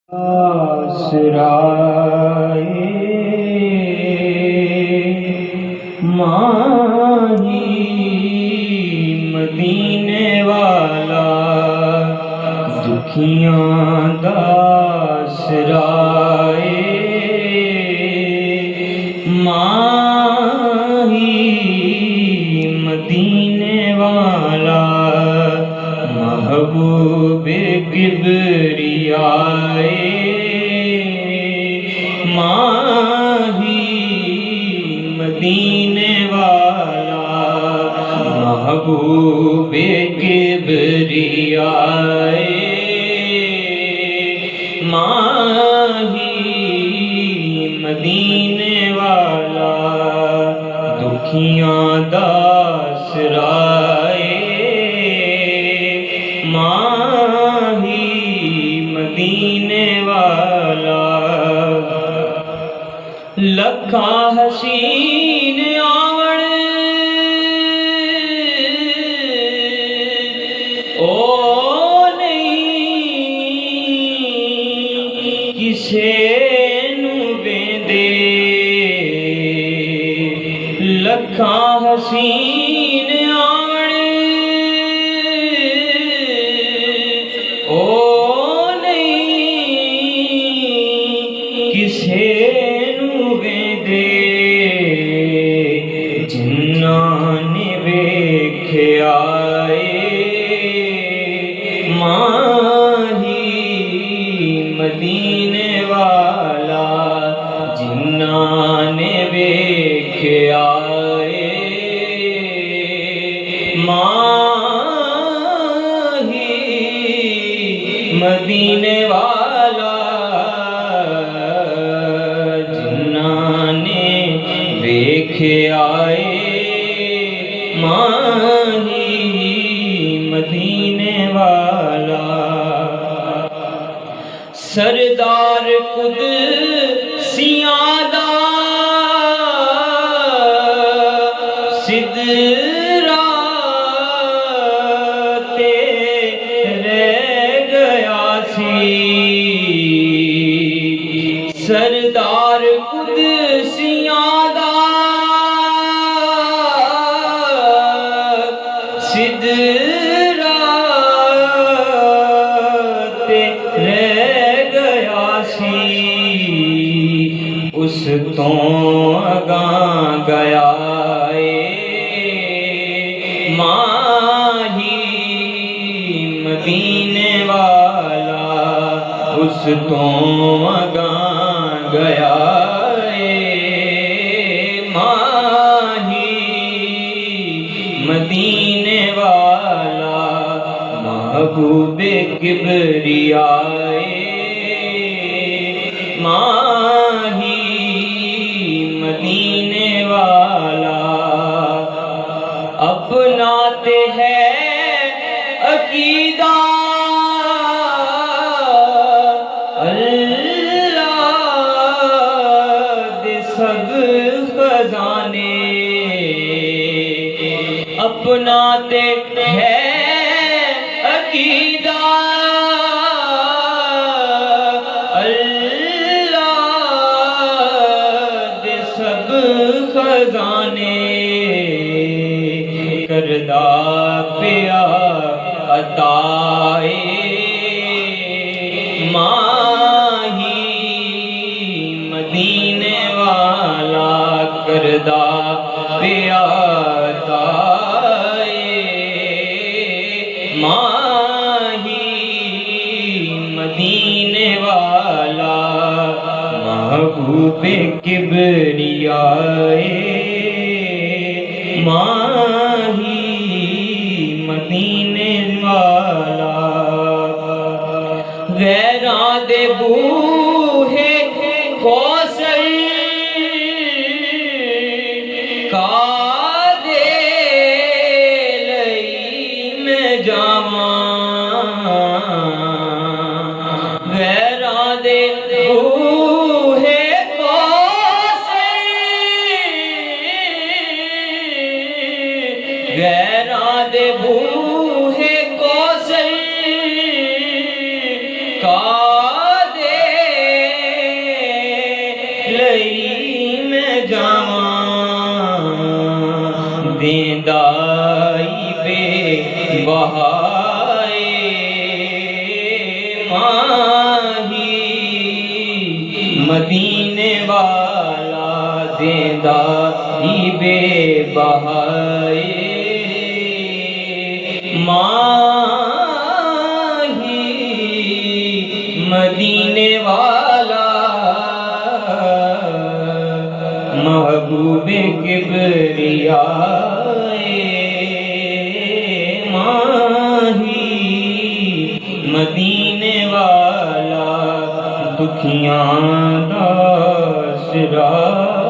آسرائے ماہی مدینے والا دکھیاں دا آسرائے ماہی مدینے والا محبوب کبریائے ماہی مدینے والا محبوب کبریائے ماہی مدینے والا دکھیاں دا آسرائے ماہی مدینے والا لکھا حسین آوڑ او نہیں کسے نو بیندے لکھا حسین آوڑ او نہیں کسے ماہی مدینے والا جنہاں نے ویکھے آئے ماہی مدینے والا جنہاں نے ویکھے آئے ماہی مدینے والا سردار قدسیاں دا سدرا تے رہ گیا سی سردار قدسیاں دا سدرا تے رہ گیا سی اس تو اگاں گیا ماہی مدینے والا اس تو اگاں گیا ماہی مدینے والا محبوب کبریائے ماہی مدینے والا اپناتے ہیں عقیدہ اللہ دے سب خزانے اپناتے ہیں عقیدہ اللہ دے سب خزانے کردہ پیا عطائے ماہی مدینے والا کردہ پیا عطائے ماہی مدینے والا محبوب کبریائے ماہی مدینے والا غیراں دے بوہے کوثر کا دے لئی میں جاواں غیراں دے بوہے کوثر غیراں دے بوہے کوثر کا دے مدینے والا دیندا ہی بے بہائے ماہی مدینے والا محبوب کبریائے ماہی مدینے والا دکھیاں دا سرا